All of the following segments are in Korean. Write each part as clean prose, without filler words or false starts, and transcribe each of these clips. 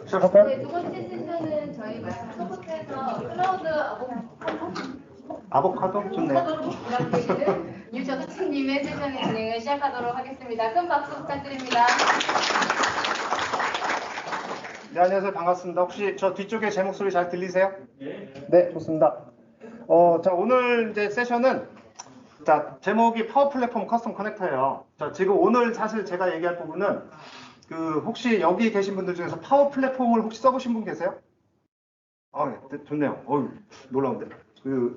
시작할까요? 네, 두 번째 세션은 저희 마이크로소프트에서 클라우드 아보카도? 좋네요. 아보카도로 부탁드리는 유저수님의 세션의 진행을 시작하도록 하겠습니다. 큰 박수 부탁드립니다. 네, 안녕하세요. 반갑습니다. 혹시 저 뒤쪽에 제 목소리 잘 들리세요? 네, 좋습니다. 자, 오늘 이제 세션은 자, 제목이 파워 플랫폼 커스텀 커넥터예요. 자, 지금 오늘 사실 제가 얘기할 부분은 혹시 여기 계신 분들 중에서 파워 플랫폼을 혹시 써보신 분 계세요? 네, 좋네요. 놀라운데.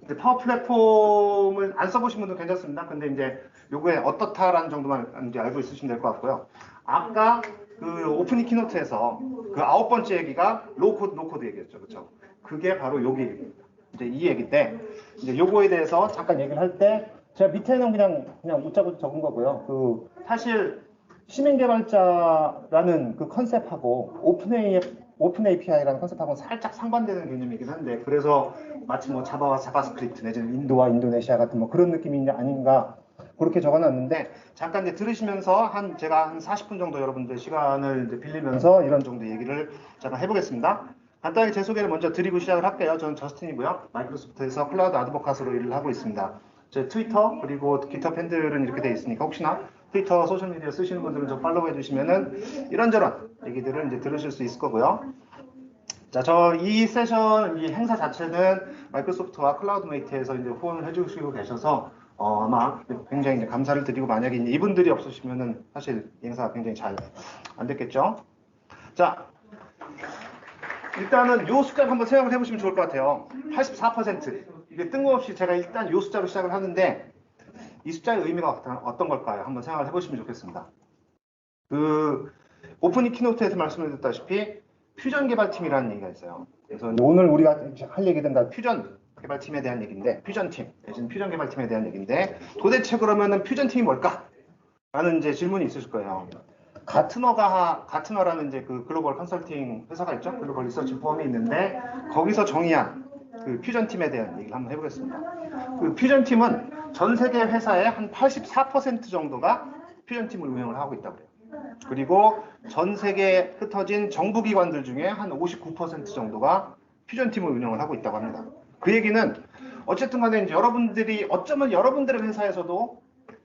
이제 파워 플랫폼을 안 써보신 분도 괜찮습니다. 근데 이제 요거에 어떻다라는 정도만 이제 알고 있으시면 될 것 같고요. 아까 오프닝 키노트에서 9번째 얘기가 로우코드, 노코드 얘기였죠. 그렇죠? 그게 바로 여기 얘기입니다. 이제 이 얘기인데, 이제 요거에 대해서 잠깐 얘기를 할 때, 제가 밑에는 그냥 웃자고 적은 거고요. 사실, 시민 개발자라는 그 컨셉하고 오픈 API라는 컨셉하고는 살짝 상반되는 개념이긴 한데, 그래서 마치 뭐 자바와 자바스크립트 내지는 인도와 인도네시아 같은 뭐 그런 느낌이 아닌가 그렇게 적어놨는데, 잠깐 이제 들으시면서 제가 한 40분 정도 여러분들 시간을 이제 빌리면서 이런 정도 얘기를 잠깐 해보겠습니다. 간단히 제 소개를 먼저 드리고 시작을 할게요. 저는 저스틴이고요. 마이크로소프트에서 클라우드 아드보카스로 일을 하고 있습니다. 제 트위터 그리고 깃허브 핸들은 이렇게 되어 있으니까 혹시나 트위터 소셜미디어 쓰시는 분들은 좀 팔로우 해주시면은 이런저런 얘기들을 이제 들으실 수 있을 거고요. 자, 이 세션, 이 행사 자체는 마이크로소프트와 클라우드메이트에서 이제 후원을 해주시고 계셔서 아마 굉장히 이제 감사를 드리고 만약에 이분들이 없으시면은 사실 이 행사가 굉장히 잘 안 됐겠죠. 자, 일단은 요 숫자를 한번 생각을 해보시면 좋을 것 같아요. 84%. 이게 뜬금없이 제가 일단 요 숫자로 시작을 하는데 이 숫자의 의미가 어떤 걸까요? 한번 생각을 해보시면 좋겠습니다. 오프닝 키노트에서 말씀드렸다시피 퓨전 개발팀이라는 얘기가 있어요. 그래서 오늘 우리가 할 얘기는 다 퓨전 개발팀에 대한 얘기인데, 퓨전팀, 내지는 퓨전 개발팀에 대한 얘기인데, 도대체 그러면은 퓨전팀이 뭘까? 라는 이제 질문이 있으실 거예요. 가트너라는 이제 그 글로벌 컨설팅 회사가 있죠. 글로벌 리서치 포럼이 있는데, 거기서 정의한 퓨전팀에 대한 얘기를 한번 해보겠습니다. 퓨전팀은 전 세계 회사의 한 84% 정도가 퓨전팀을 운영을 하고 있다고 해요. 그리고 전 세계에 흩어진 정부기관들 중에 한 59% 정도가 퓨전팀을 운영을 하고 있다고 합니다. 그 얘기는 어쨌든 간에 이제 어쩌면 여러분들의 회사에서도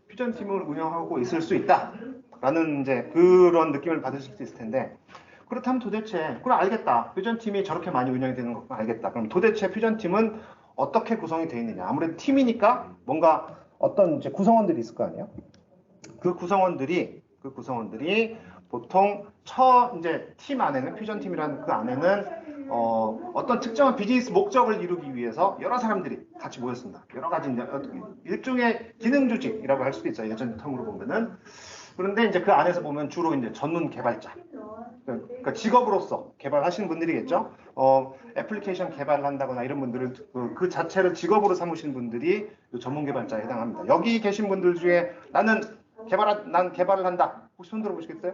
퓨전팀을 운영하고 있을 수 있다라는 이제 그런 느낌을 받으실 수 있을 텐데, 그렇다면 도대체 그럼 알겠다. 퓨전팀이 저렇게 많이 운영이 되는 거 알겠다. 그럼 도대체 퓨전팀은 어떻게 구성이 되어 있느냐? 아무래도 팀이니까 뭔가 어떤 이제 구성원들이 있을 거 아니에요? 그 구성원들이 보통 이제 팀 안에는 퓨전팀이라는 그 안에는 어떤 특정한 비즈니스 목적을 이루기 위해서 여러 사람들이 같이 모였습니다. 여러 가지 이제 일종의 기능 조직이라고 할 수도 있어요. 예전 텀으로 보면은. 그런데 이제 그 안에서 보면 주로 이제 전문 개발자, 그러니까 직업으로서 개발하시는 분들이겠죠. 애플리케이션 개발을 한다거나 이런 분들은 그 자체를 직업으로 삼으시는 분들이 전문 개발자에 해당합니다. 여기 계신 분들 중에 난 개발을 한다. 혹시 손 들어보시겠어요?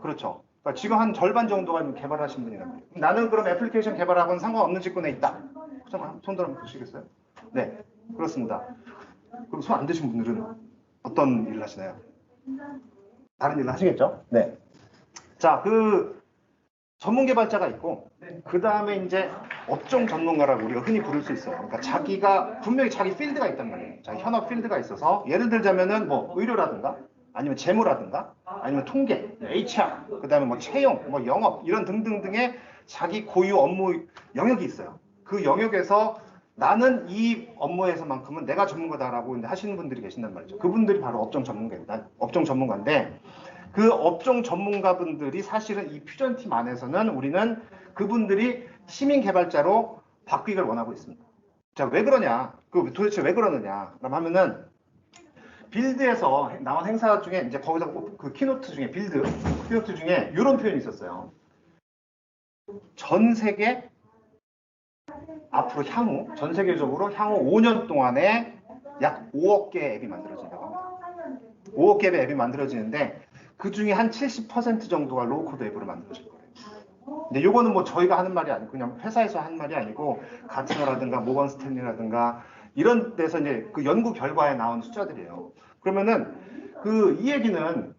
그렇죠. 그러니까 지금 한 절반 정도가 개발하신 분이랍니다. 나는 그럼 애플리케이션 개발하고는 상관없는 직군에 있다. 손 들어보시겠어요? 네, 그렇습니다. 그럼 손 안 드신 분들은 어떤 일을 하시나요? 다른 일을 하시겠죠? 네. 자, 전문 개발자가 있고, 그 다음에 이제 업종 전문가라고 우리가 흔히 부를 수 있어요. 그러니까 자기가 분명히 자기 필드가 있단 말이에요. 자기 현업 필드가 있어서 예를 들자면은 뭐 의료라든가 아니면 재무라든가 아니면 통계, HR, 그 다음에 뭐 채용, 뭐 영업 이런 등등등의 자기 고유 업무 영역이 있어요. 그 영역에서 나는 이 업무에서만큼은 내가 전문가다라고 하시는 분들이 계신단 말이죠. 그분들이 바로 업종 전문가인데 그 업종 전문가분들이 사실은 이 퓨전팀 안에서는 우리는 그분들이 시민 개발자로 바뀌기를 원하고 있습니다. 자, 왜 그러냐? 도대체 왜 그러느냐? 그럼 하면은 빌드에서 나온 행사 중에 이제 거기서 키노트 중에 키노트 중에 이런 표현이 있었어요. 전 세계적으로 향후 5년 동안에 약 5억 개의 앱이 만들어진다고 합니다. 5억 개의 앱이 만들어지는데 그 중에 한 70% 정도가 로우코드 앱으로 만들어질 거예요. 근데 요거는 뭐 저희가 하는 말이 아니고 그냥 회사에서 하는 말이 아니고 가트너라든가 모건 스탠리라든가 이런 데서 이제 그 연구 결과에 나온 숫자들이에요. 그러면은 이 얘기는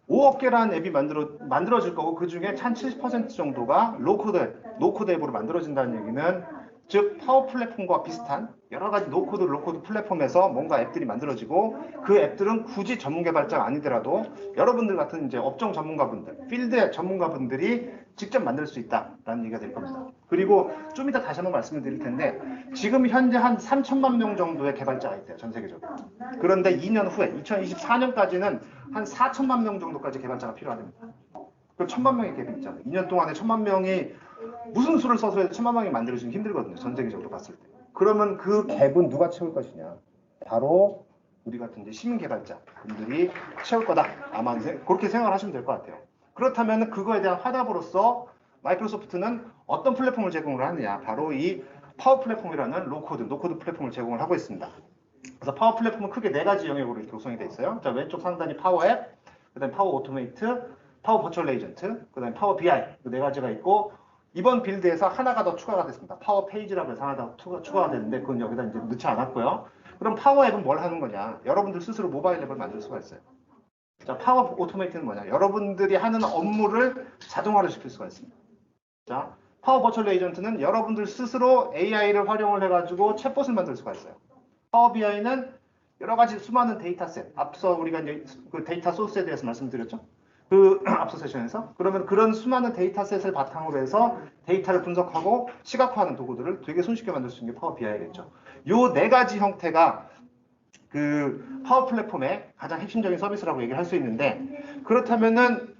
5억 개라는 앱이 만들어질 거고 그 중에 한 70% 정도가 노코드 앱으로 만들어진다는 얘기는 즉 파워 플랫폼과 비슷한 여러 가지 로코드 플랫폼에서 뭔가 앱들이 만들어지고 그 앱들은 굳이 전문 개발자가 아니더라도 여러분들 같은 이제 업종 전문가분들, 필드 전문가분들이 직접 만들 수 있다라는 얘기가 될 겁니다. 그리고 좀 이따 다시 한번 말씀을 드릴 텐데 지금 현재 한 3천만 명 정도의 개발자가 있대요. 전 세계적으로. 그런데 2년 후에 2024년까지는 한 4천만 명 정도까지 개발자가 필요하답니다. 그 1,000만 명의 갭이 있잖아요. 2년 동안에 1,000만 명이 무슨 수를 써서 해도 1,000만 명이 만들어지기 힘들거든요. 전 세계적으로 봤을 때. 그러면 그 갭은 누가 채울 것이냐? 바로 우리 같은 이제 시민 개발자 분들이 채울 거다. 아마 그렇게 생각을 하시면 될 것 같아요. 그렇다면 그거에 대한 화답으로서 마이크로소프트는 어떤 플랫폼을 제공을 하느냐? 바로 이 파워 플랫폼이라는 노코드 플랫폼을 제공을 하고 있습니다. 그래서 파워 플랫폼은 크게 4가지 영역으로 이렇게 구성이 되어 있어요. 자, 왼쪽 상단이 파워 앱, 그다음에 파워 오토메이트, 파워 버추얼 에이전트, 그다음에 파워 BI 그 4가지가 있고 이번 빌드에서 하나가 더 추가가 됐습니다. 파워 페이지라고 해서 하나 더 추가가 됐는데 그건 여기다 이제 넣지 않았고요. 그럼 파워 앱은 뭘 하는 거냐? 여러분들 스스로 모바일 앱을 만들 수가 있어요. 자, 파워 오토메이트는 뭐냐? 여러분들이 하는 업무를 자동화를 시킬 수가 있습니다. 자, 파워 버추얼 에이전트는 여러분들 스스로 AI를 활용을 해가지고 챗봇을 만들 수가 있어요. 파워 BI는 여러 가지 수많은 데이터셋, 앞서 우리가 이제 그 데이터 소스에 대해서 말씀드렸죠. 그 앞서 세션에서 그러면 그런 수많은 데이터셋을 바탕으로 해서 데이터를 분석하고 시각화하는 도구들을 되게 손쉽게 만들 수 있는 게 파워 BI겠죠. 요 4가지 형태가 그 파워 플랫폼의 가장 핵심적인 서비스라고 얘기를 할 수 있는데 그렇다면은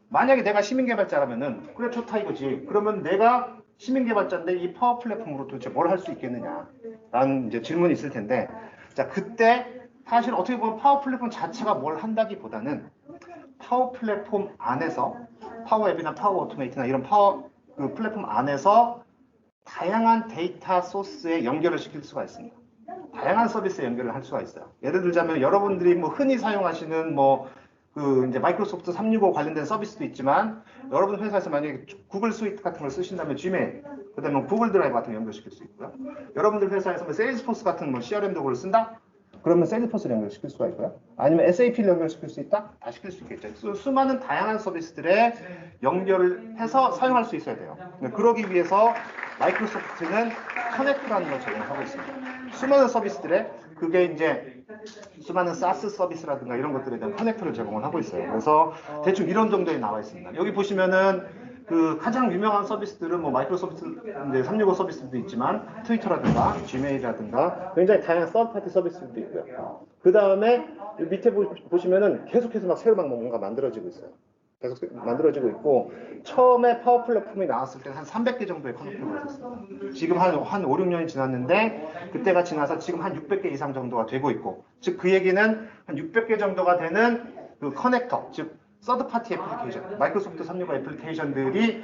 만약에 내가 시민 개발자라면은 그래 좋다 이거지. 그러면 내가 시민 개발자인데 이 파워 플랫폼으로 도대체 뭘 할 수 있겠느냐라는 이제 질문이 있을 텐데 자 그때 사실 어떻게 보면 파워 플랫폼 자체가 뭘 한다기보다는 파워 플랫폼 안에서 파워 앱이나 파워 오토메이트나 이런 파워 그 플랫폼 안에서 다양한 데이터 소스에 연결을 시킬 수가 있습니다. 다양한 서비스에 연결을 할 수가 있어요. 예를 들자면 여러분들이 뭐 흔히 사용하시는 뭐 그 이제 마이크로소프트 365 관련된 서비스도 있지만 여러분 회사에서 만약에 구글 스위트 같은 걸 쓰신다면 지메일, 그다음에 구글 드라이브 같은 거 연결시킬 수 있고요. 여러분들 회사에서 뭐 세일즈포스 같은 뭐 CRM 도구를 쓴다? 그러면 세일즈포스를 연결시킬 수가 있고요. 아니면 SAP를 연결시킬 수 있다? 다 시킬 수 있겠죠. 수많은 다양한 서비스들에 연결을 해서 사용할 수 있어야 돼요. 그러기 위해서 마이크로소프트는 커넥트라는 걸 제공하고 있습니다. 수많은 서비스들에 그게 이제 수많은 SaaS 서비스라든가 이런 것들에 대한 커넥터를 제공을 하고 있어요. 그래서 대충 이런 정도에 나와 있습니다. 여기 보시면은 그 가장 유명한 서비스들은 뭐 마이크로소프트 365 서비스도 있지만 트위터라든가 지메일이라든가 굉장히 다양한 서브파티 서비스도 있고요. 그 다음에 밑에 보시면은 계속해서 막 새로 막 뭔가 만들어지고 있어요. 계속 만들어지고 있고 처음에 파워 플랫폼이 나왔을 때는 한 300개 정도의 커넥터가 있었습니다. 지금 한 5, 6년이 지났는데 그때가 지나서 지금 한 600개 이상 정도가 되고 있고 즉 그 얘기는 한 600개 정도가 되는 그 커넥터 즉 서드 파티 애플리케이션 마이크로소프트 365 애플리케이션들이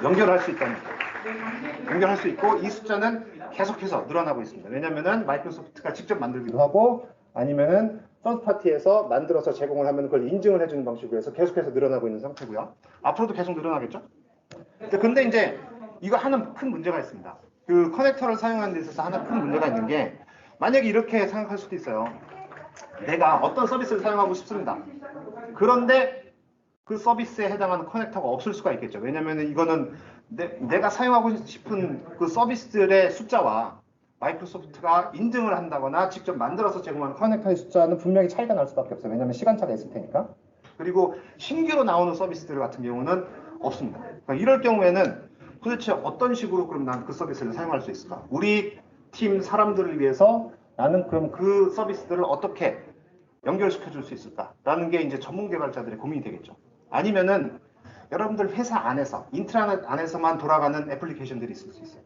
연결할 수 있다는 거예요. 연결할 수 있고 이 숫자는 계속해서 늘어나고 있습니다. 왜냐면은 마이크로소프트가 직접 만들기도 하고 아니면은 서드 파티에서 만들어서 제공을 하면 그걸 인증을 해주는 방식으로 해서 계속해서 늘어나고 있는 상태고요. 앞으로도 계속 늘어나겠죠? 근데 이제 이거 하나 큰 문제가 있습니다. 그 커넥터를 사용하는 데 있어서 하나 큰 문제가 있는 게 만약에 이렇게 생각할 수도 있어요. 내가 어떤 서비스를 사용하고 싶습니다. 그런데 그 서비스에 해당하는 커넥터가 없을 수가 있겠죠. 왜냐면 이거는 내가 사용하고 싶은 그 서비스들의 숫자와 마이크로소프트가 인증을 한다거나 직접 만들어서 제공하는 커넥터의 숫자는 분명히 차이가 날 수밖에 없어요. 왜냐하면 시간차가 있을 테니까. 그리고 신규로 나오는 서비스들 같은 경우는 없습니다. 그러니까 이럴 경우에는 도대체 어떤 식으로 그럼 난 그 서비스를 사용할 수 있을까? 우리 팀 사람들을 위해서 나는 그럼 그 서비스들을 어떻게 연결시켜 줄 수 있을까라는 게 이제 전문 개발자들의 고민이 되겠죠. 아니면은 여러분들 회사 안에서 인트라넷 안에서만 돌아가는 애플리케이션들이 있을 수 있어요.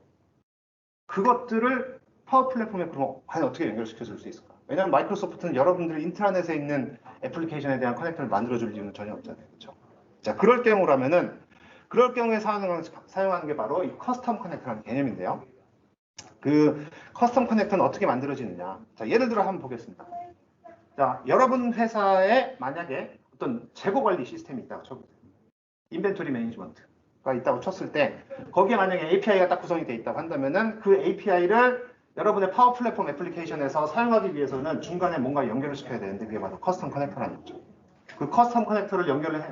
그것들을 파워 플랫폼에 그럼 과연 어떻게 연결시켜 줄 수 있을까? 왜냐하면 마이크로소프트는 여러분들 인트라넷에 있는 애플리케이션에 대한 커넥터를 만들어 줄 이유는 전혀 없잖아요. 그렇죠? 자, 그럴 경우에 사용하는 게 바로 이 커스텀 커넥터라는 개념인데요. 그 커스텀 커넥터는 어떻게 만들어지느냐? 자, 예를 들어 한번 보겠습니다. 자, 여러분 회사에 만약에 어떤 재고 관리 시스템이 있다고 쳐보세요. 인벤토리 매니지먼트가 있다고 쳤을 때 거기에 만약에 API가 딱 구성이 되어 있다고 한다면은 그 API를 여러분의 파워 플랫폼 애플리케이션에서 사용하기 위해서는 중간에 뭔가 연결을 시켜야 되는데 그게 바로 커스텀 커넥터라는 거죠. 그 커스텀 커넥터를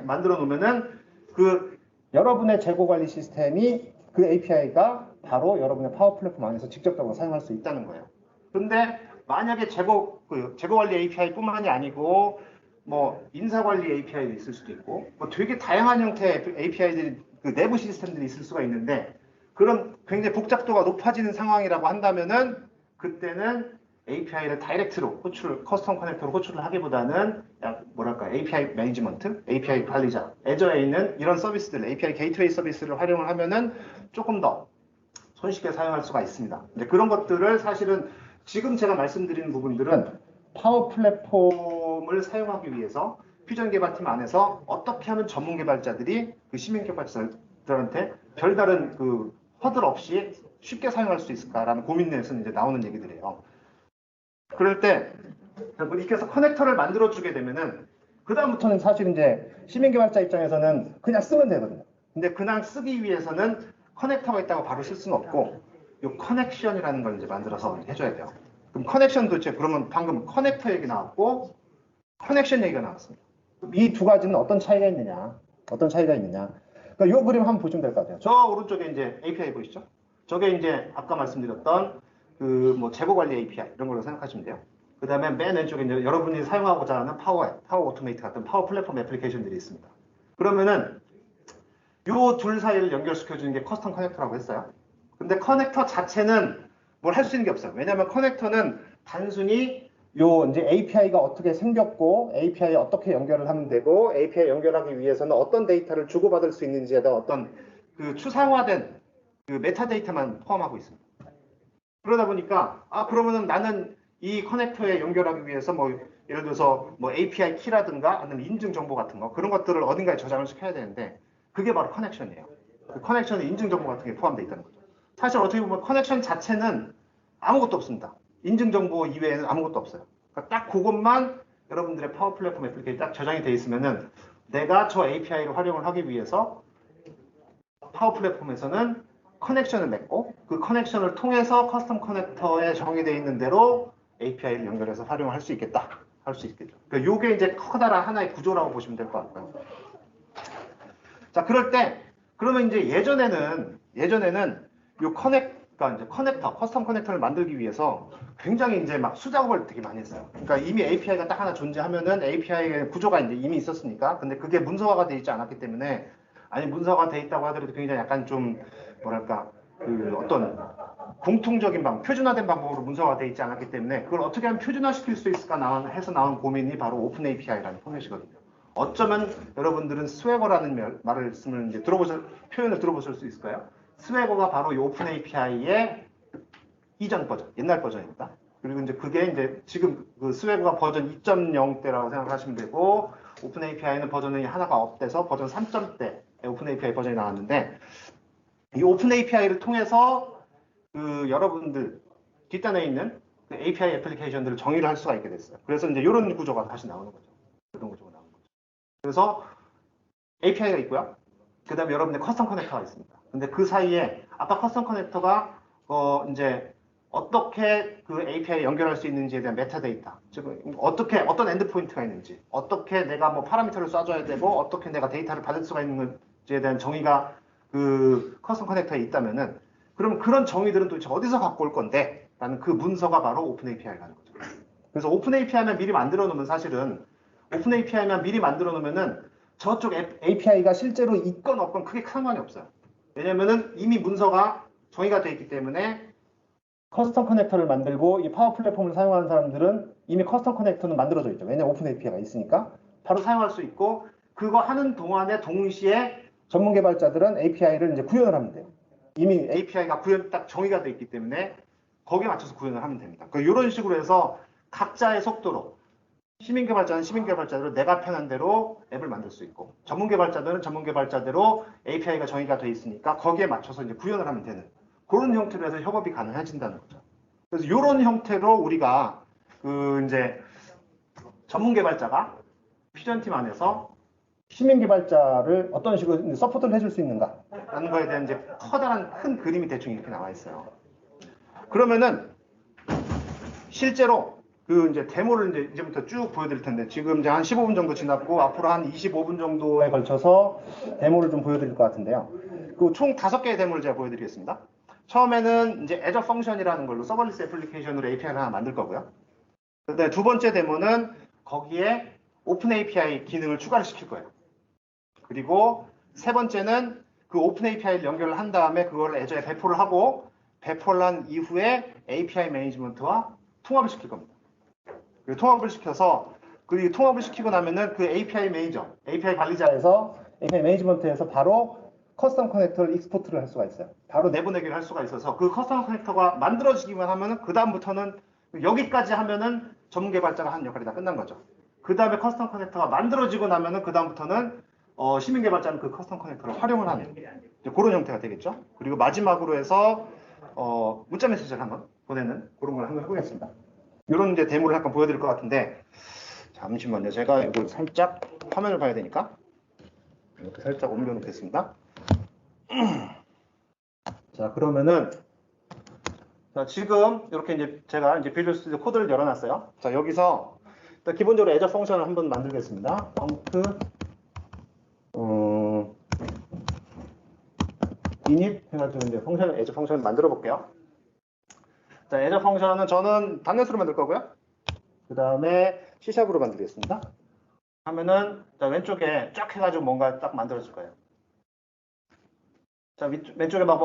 만들어 놓으면은 그 여러분의 재고 관리 시스템이 그 API가 바로 여러분의 파워 플랫폼 안에서 직접적으로 사용할 수 있다는 거예요. 근데 만약에 재고 관리 API뿐만이 아니고 뭐 인사 관리 API도 있을 수도 있고 뭐 되게 다양한 형태의 API들이 그 내부 시스템들이 있을 수가 있는데 그런 굉장히 복잡도가 높아지는 상황이라고 한다면은 그때는 API를 다이렉트로 커스텀 커넥터로 호출을 하기보다는 뭐랄까 API 매니지먼트, API 관리자, 애저에 있는 이런 서비스들, API 게이트웨이 서비스를 활용을 하면은 조금 더 손쉽게 사용할 수가 있습니다. 근데 그런 것들을 사실은 지금 제가 말씀드리는 부분들은 파워 플랫폼을 사용하기 위해서 퓨전 개발팀 안에서 어떻게 하면 전문 개발자들이 그 시민 개발자들한테 별다른 그 허들 없이 쉽게 사용할 수 있을까라는 고민에서 이제 나오는 얘기들이에요. 그럴 때 이렇게 해서 커넥터를 만들어주게 되면은 그 다음부터는 사실 이제 시민 개발자 입장에서는 그냥 쓰면 되거든요. 근데 그냥 쓰기 위해서는 커넥터가 있다고 바로 쓸 수는 없고 이 커넥션이라는 걸 이제 만들어서 해줘야 돼요. 그럼 커넥션 도대체 그러면 방금 커넥터 얘기 나왔고 커넥션 얘기가 나왔습니다. 이 두 가지는 어떤 차이가 있느냐? 어떤 차이가 있느냐? 그러니까 이 그림 한번 보시면 될 것 같아요. 저 오른쪽에 이제 API 보이시죠? 저게 이제 아까 말씀드렸던 그 뭐 재고 관리 API 이런 걸로 생각하시면 돼요. 그 다음에 맨 왼쪽에 이제 여러분이 사용하고자 하는 파워 오토메이트 같은 파워 플랫폼 애플리케이션들이 있습니다. 그러면은 요 둘 사이를 연결시켜주는 게 커스텀 커넥터라고 했어요. 근데 커넥터 자체는 뭘 할 수 있는 게 없어요. 왜냐하면 커넥터는 단순히 요 이제 API가 어떻게 생겼고 API에 어떻게 연결을 하면 되고 API 연결하기 위해서는 어떤 데이터를 주고받을 수 있는지에 대한 어떤 그 추상화된 그 메타데이터만 포함하고 있습니다. 그러다 보니까 그러면은 나는 이 커넥터에 연결하기 위해서 뭐 예를 들어서 뭐 API 키라든가 아니면 인증 정보 같은 거 그런 것들을 어딘가에 저장을 시켜야 되는데 그게 바로 커넥션이에요. 그 커넥션에 인증 정보 같은 게 포함되어 있다는 거죠. 사실 어떻게 보면 커넥션 자체는 아무것도 없습니다. 인증 정보 이외에는 아무것도 없어요. 그러니까 딱 그것만 여러분들의 파워 플랫폼 애플리케이션에 딱 저장이 되어 있으면은 내가 저 API를 활용을 하기 위해서 파워 플랫폼에서는 커넥션을 맺고 그 커넥션을 통해서 커스텀 커넥터에 정의되어 있는 대로 API를 연결해서 활용할 수 있겠다. 할 수 있겠죠. 그러니까 이게 이제 커다란 하나의 구조라고 보시면 될 것 같고요. 자, 그럴 때 그러면 이제 예전에는 요 그러니까 이제 커스텀 커넥터를 만들기 위해서 굉장히 이제 막 수작업을 되게 많이 했어요. 그러니까 이미 API가 딱 하나 존재하면은 API의 구조가 이제 이미 있었으니까, 근데 그게 문서화가 되어 있지 않았기 때문에, 아니 문서화가 되어 있다고 하더라도 굉장히 약간 좀 뭐랄까 그 어떤 공통적인 표준화된 방법으로 문서화가 되어 있지 않았기 때문에 그걸 어떻게 하면 표준화시킬 수 있을까 해서 나온 고민이 바로 오픈 API라는 포맷이거든요. 어쩌면 여러분들은 스웨거라는 말씀을 이제 표현을 들어보실 수 있을까요? 스웨거가 바로 이 오픈 API의 이전 버전, 옛날 버전입니다. 그리고 이제 그게 이제 지금 그 스웨거가 버전 2.0 때라고 생각하시면 되고, 오픈 API는 버전이 하나가 업돼서 버전 3.0대 오픈 API 버전이 나왔는데, 이 오픈 API를 통해서 그 여러분들 뒷단에 있는 그 API 애플리케이션들을 정의를 할 수가 있게 됐어요. 그래서 이제 이런 구조가 다시 나오는 거죠. 이런 구조가 나오는 거죠. 그래서 API가 있고요. 그 다음에 여러분의 커스텀 커넥터가 있습니다. 근데 그 사이에 아까 커스텀 커넥터가 이제 어떻게 그 API에 연결할 수 있는지에 대한 메타데이터, 즉 어떤 엔드포인트가 있는지, 어떻게 내가 뭐 파라미터를 쏴줘야 되고 어떻게 내가 데이터를 받을 수가 있는지에 대한 정의가 그 커스텀 커넥터에 있다면은, 그럼 그런 정의들은 도대체 어디서 갖고 올 건데? 라는 그 문서가 바로 오픈 API라는 거죠. 그래서 오픈 API만 미리 만들어 놓으면 사실은 오픈 API만 미리 만들어 놓으면은 저쪽 API가 실제로 있건 없건 크게 상관이 없어요. 왜냐면은 이미 문서가 정의가 되어 있기 때문에 커스텀 커넥터를 만들고 이 파워 플랫폼을 사용하는 사람들은 이미 커스텀 커넥터는 만들어져 있죠. 왜냐면 오픈 API가 있으니까 바로 사용할 수 있고, 그거 하는 동안에 동시에 전문 개발자들은 API를 이제 구현을 하면 돼요. 이미 API가 딱 정의가 되어 있기 때문에 거기에 맞춰서 구현을 하면 됩니다. 그러니까 이런 식으로 해서 각자의 속도로 시민 개발자는 시민 개발자대로 내가 편한 대로 앱을 만들 수 있고, 전문 개발자들은 전문 개발자대로 API가 정의가 되어 있으니까 거기에 맞춰서 이제 구현을 하면 되는 그런 형태로 해서 협업이 가능해진다는 거죠. 그래서 이런 형태로 우리가 그 이제 전문 개발자가 퓨전팀 안에서 시민 개발자를 어떤 식으로 서포트를 해줄 수 있는가라는 거에 대한 이제 커다란 큰 그림이 대충 이렇게 나와 있어요. 그러면은 실제로 그 이제 데모를 이제부터 쭉 보여드릴 텐데 지금 이제 한 15분 정도 지났고 앞으로 한 25분 정도에 걸쳐서 데모를 좀 보여드릴 것 같은데요. 그 총 5개의 데모를 제가 보여드리겠습니다. 처음에는 이제 Azure 펑션이라는 걸로 서버리스 애플리케이션으로 API를 하나 만들 거고요. 그다음에 두 번째 데모는 거기에 오픈 API 기능을 추가를 시킬 거예요. 그리고 세 번째는 그 오픈 API를 연결을 한 다음에 그걸 Azure에 배포를 하고 배포를 한 이후에 API 매니지먼트와 통합을 시킬 겁니다. 그리고 통합을 시켜서 그리고 통합을 시키고 나면은 그 API 매니저, API 관리자에서 API 매니지먼트에서 바로 커스텀 커넥터를 익스포트를 할 수가 있어요. 바로 내보내기를 할 수가 있어서 그 커스텀 커넥터가 만들어지기만 하면은 그 다음부터는 여기까지 하면은 전문 개발자가 하는 역할이 다 끝난 거죠. 그 다음에 커스텀 커넥터가 만들어지고 나면은 그 다음부터는 시민 개발자는 그 커스텀 커넥터를 활용을 하는 그런 형태가 되겠죠. 그리고 마지막으로 해서 문자 메시지를 한번 보내는 그런 걸 한번 해보겠습니다. 이런 이제 데모를 약간 보여드릴 것 같은데 잠시만요. 제가 이걸 살짝 화면을 봐야 되니까 이렇게 살짝 옮겨놓겠습니다. 자 그러면은 자 지금 이렇게 이제 제가 이제 비주얼 스튜디오 코드를 열어놨어요. 자 여기서 일단 기본적으로 Azure 펑션을 한번 만들겠습니다. init 해가지고 이제 펑션을 Azure 펑션을 만들어 볼게요. 자 Azure 펑션은 저는 단넷으로 만들 거고요. 그 다음에 C샵으로 만들겠습니다. 하면은 자 왼쪽에 쫙 해가지고 뭔가 딱 만들어질 거예요. 자 왼쪽에 막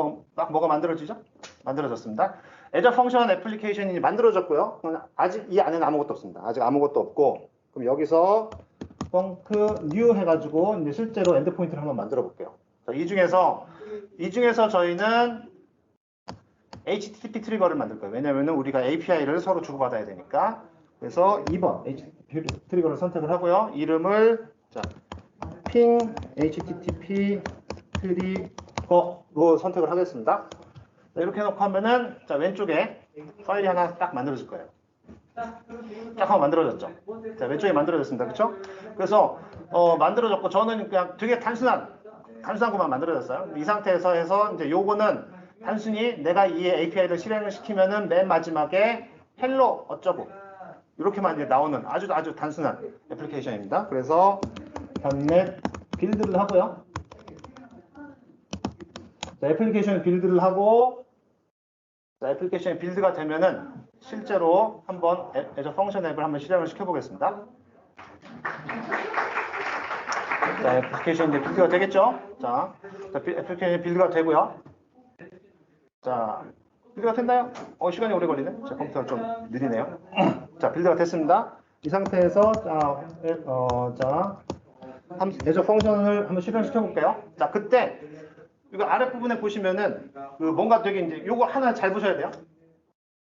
뭐가 만들어지죠? 만들어졌습니다. Azure 펑션 애플리케이션이 만들어졌고요. 아직 이 안에는 아무것도 없습니다. 아직 아무것도 없고 그럼 여기서 펑크 new 해가지고 이제 실제로 엔드포인트를 한번 만들어 볼게요. 자, 이 중에서 저희는 HTTP 트리거를 만들 거예요. 왜냐면은 우리가 API를 서로 주고받아야 되니까. 그래서 2번 HTTP 트리거를 선택을 하고요. 이름을 자, ping HTTP 트리거로 선택을 하겠습니다. 자, 이렇게 해놓고 하면은 자, 왼쪽에 파일이 하나 딱 만들어질 거예요. 딱 하고 만들어졌죠. 자, 왼쪽에 만들어졌습니다. 그렇죠? 그래서 만들어졌고 저는 그냥 되게 단순한 것만 만들어졌어요. 이 상태에서 해서 이제 요거는 단순히 내가 이 API를 실행을 시키면은 맨 마지막에 헬로 어쩌고 이렇게만 이제 나오는 아주 단순한 애플리케이션입니다. 그래서 .NET 빌드를 하고요. 자, 애플리케이션 빌드를 하고 자, 애플리케이션 빌드가 되면은 실제로 한번 Azure 펑션 앱을 한번 실행을 시켜보겠습니다. 자, 애플리케이션 이제 빌드가 되겠죠? 자, 애플리케이션 빌드가 되고요. 자, 빌드가 됐나요? 시간이 오래 걸리네. 제 컴퓨터가 좀 느리네요. 자, 빌드가 됐습니다. 이 상태에서 Azure 펑션을 한번 실행시켜 볼게요. 자, 그때 이거 아랫부분에 보시면은 그 뭔가 되게 이제 요거 하나 잘 보셔야 돼요.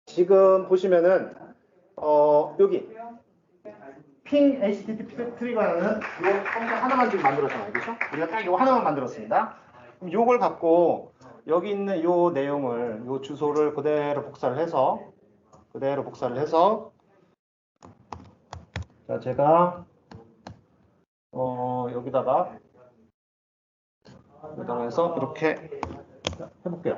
지금 보시면은 여기 ping HTTP 트리거라는 요 펑션 하나만 지금 만들었잖아요. 그렇죠? 우리가 딱 요 하나만 만들었습니다. 그럼 요걸 갖고 여기 있는 요 내용을 요 주소를 그대로 복사를 해서 자, 제가 여기다가 해서 이렇게 해볼게요.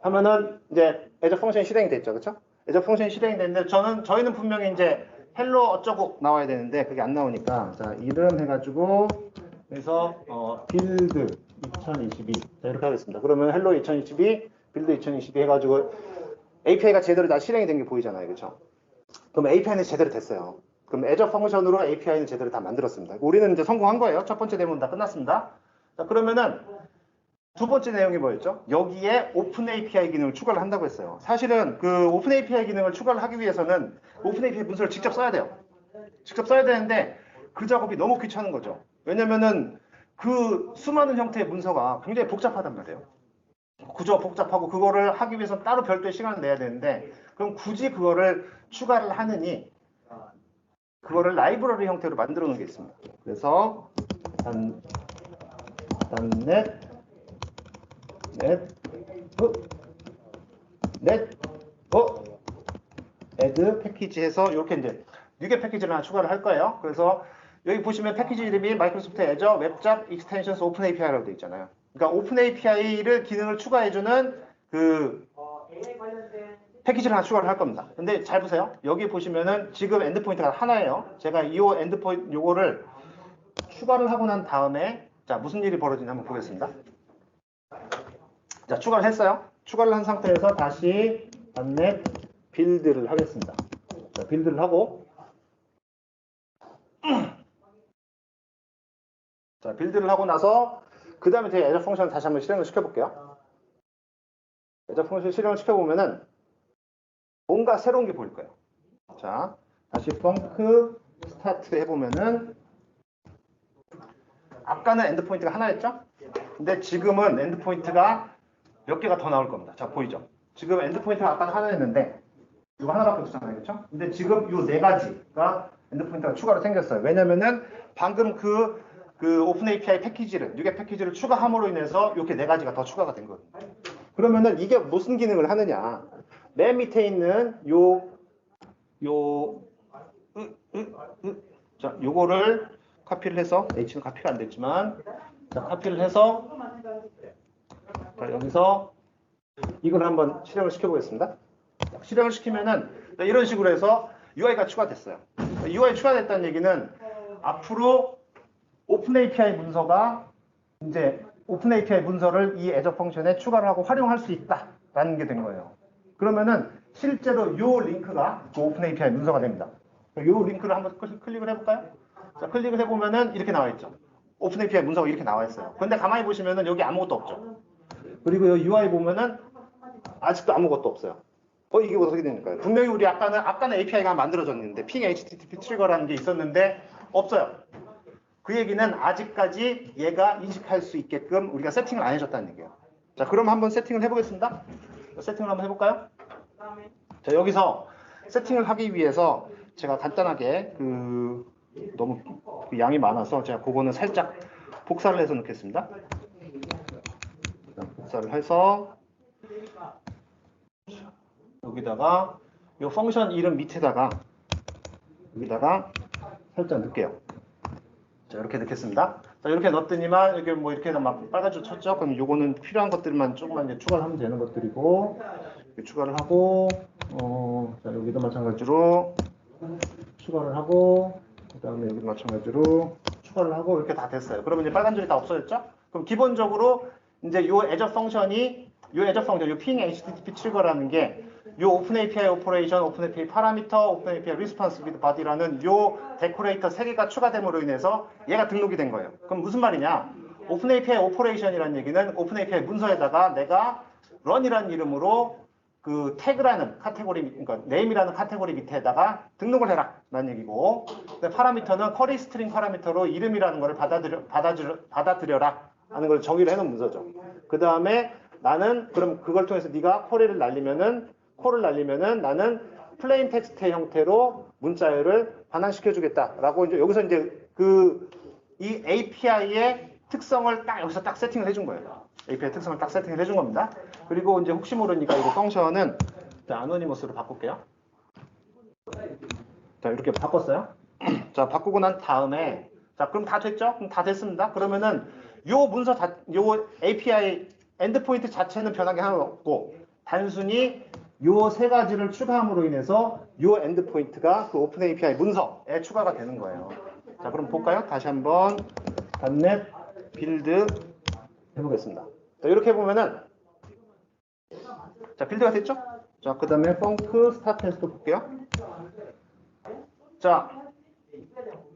하면은 이제 Azure 펑션이 실행이 됐죠, 그렇죠? Azure 펑션이 실행이 됐는데 저희는 분명히 이제 헬로 어쩌고 나와야 되는데 그게 안 나오니까 자 이름 해가지고 그래서 빌드 2022 자, 이렇게 하겠습니다. 그러면 헬로 2022 빌드 2022 해가지고 API가 제대로 다 실행이 된 게 보이잖아요, 그렇죠? 그럼 API는 제대로 됐어요. 그럼 Azure 펑션으로 API는 제대로 다 만들었습니다. 우리는 이제 성공한 거예요. 첫 번째 데모는 다 끝났습니다. 자, 그러면은 두 번째 내용이 뭐였죠? 여기에 오픈 API 기능을 추가를 한다고 했어요. 사실은 그 오픈 API 기능을 추가를 하기 위해서는 오픈 API 문서를 직접 써야 돼요. 직접 써야 되는데 그 작업이 너무 귀찮은 거죠. 왜냐면은 그 수많은 형태의 문서가 굉장히 복잡하단 말이에요. 구조가 복잡하고 그거를 하기 위해서는 따로 별도의 시간을 내야 되는데 그럼 굳이 그거를 추가를 하느니 그거를 라이브러리 형태로 만들어 놓은 게 있습니다. 그래서 add 패키지 해서 이렇게 이제 뉴게 패키지를 하나 추가를 할 거예요. 그래서 여기 보시면 패키지 이름이 마이크로소프트 Azure 웹잡 익스텐션스 오픈 API라고 되어 있잖아요. 그러니까 오픈 API를 기능을 추가해주는 그 패키지를 하나 추가를 할 겁니다. 근데 잘 보세요. 여기 보시면은 지금 엔드포인트가 하나예요. 제가 이 엔드포인트 요거를 추가를 하고 난 다음에 자 무슨 일이 벌어지는지 한번 보겠습니다. 자 추가를 했어요. 추가를 한 상태에서 다시 .NET 빌드를 하겠습니다. 자 빌드를 하고 자 빌드를 하고 나서 그 다음에 제가 애저 펑션을 다시 한번 실행을 시켜볼게요. 애저 펑션 실행을 시켜보면은 뭔가 새로운 게 보일 거예요. 자, 다시 펑크 스타트 해보면은 아까는 엔드포인트가 하나였죠? 근데 지금은 엔드포인트가 몇 개가 더 나올 겁니다. 자, 보이죠? 지금 엔드포인트가 아까는 하나였는데 이거 하나밖에 없잖아요. 그렇죠? 근데 지금 이 네 가지가 엔드포인트가 추가로 생겼어요. 왜냐면은 방금 그 오픈 API 패키지를, 뉴게 패키지를 추가함으로 인해서 이렇게 네 가지가 더 추가가 된 거거든요. 그러면은 이게 무슨 기능을 하느냐? 맨 밑에 있는 자, 요거를 카피를 해서 H는 카피가 안 됐지만 자, 카피를 해서 자, 여기서 이걸 한번 실행을 시켜보겠습니다. 실행을 시키면은 이런 식으로 해서 UI가 추가됐어요. UI 추가됐다는 얘기는 앞으로 오픈 API 문서가 이제 오픈 API 문서를 이 애저 펑션에 추가를 하고 활용할 수 있다라는 게 된 거예요. 그러면은 실제로 요 링크가 그 오픈 API 문서가 됩니다. 요 링크를 한번 클릭을 해볼까요? 자, 클릭을 해보면은 이렇게 나와 있죠. 오픈 API 문서가 이렇게 나와 있어요. 근데 가만히 보시면은 여기 아무것도 없죠. 그리고 요 UI 보면은 아직도 아무것도 없어요. 이게 어떻게 됩니까? 분명히 우리 아까는 API가 만들어졌는데 핑 HTTP 트리거라는 게 있었는데 없어요. 그 얘기는 아직까지 얘가 인식할 수 있게끔 우리가 세팅을 안 해줬다는 얘기예요. 자, 그럼 한번 세팅을 해보겠습니다. 세팅을 한번 해볼까요? 자, 여기서 세팅을 하기 위해서 제가 간단하게 너무 양이 많아서 제가 그거는 살짝 복사를 해서 넣겠습니다. 복사를 해서 여기다가 이 펑션 이름 밑에다가 여기다가 살짝 넣을게요. 자, 이렇게 넣겠습니다. 자, 이렇게 넣었더니만 이렇게 뭐 이렇게 막 빨간줄 쳤죠? 그럼 요거는 필요한 것들만 조금만 이제 추가를 하면 되는 것들이고 이렇게 추가를 하고 자, 여기도 마찬가지로 추가를 하고 그다음에 여기도 마찬가지로 추가를 하고 이렇게 다 됐어요. 그러면 이제 빨간 줄이 다 없어졌죠? 그럼 기본적으로 이제 요 애저 펑션이 요 핑 HTTP 트리거라는 게 요 오픈 API 오퍼레이션, 오픈 API 파라미터, 오픈 API 리스폰스 위드 바디라는 요 데코레이터 3개가 추가됨으로 인해서 얘가 등록이 된 거예요. 그럼 무슨 말이냐? 오픈 API 오퍼레이션이라는 얘기는 오픈 API 문서에다가 내가 run이라는 이름으로 그 태그라는 카테고리, 그러니까 name이라는 카테고리 밑에다가 등록을 해라 라는 얘기고, 파라미터는 쿼리 스트링 파라미터로 이름이라는 거를 받아들여라 하는 걸 정의를 해놓은 문서죠. 그 다음에 나는 그럼 그걸 통해서 네가 쿼리를 날리면은 나는 플레인 텍스트의 형태로 문자열을 반환시켜 주겠다라고 이제 여기서 이제 이 API의 특성을 딱 여기서 딱 세팅을 해준 거예요. API 특성을 딱 세팅을 해준 겁니다. 그리고 이제 혹시 모르니까 이거 펑션은 아노니머스로 바꿀게요. 자, 이렇게 바꿨어요. 자, 바꾸고 난 다음에 자, 그럼 다 됐죠? 그럼 다 됐습니다. 그러면은 요 API 엔드포인트 자체는 변한 게 하나도 없고 단순히 요 세 가지를 추가함으로 인해서 요 엔드포인트가 그 오픈 API 문서에 추가가 되는 거예요. 자, 그럼 볼까요? 다시 한번 .NET 빌드 해보겠습니다. 자, 이렇게 해보면은 자, 빌드가 됐죠? 자, 그 다음에 펑크 스타트 해서 볼게요. 자,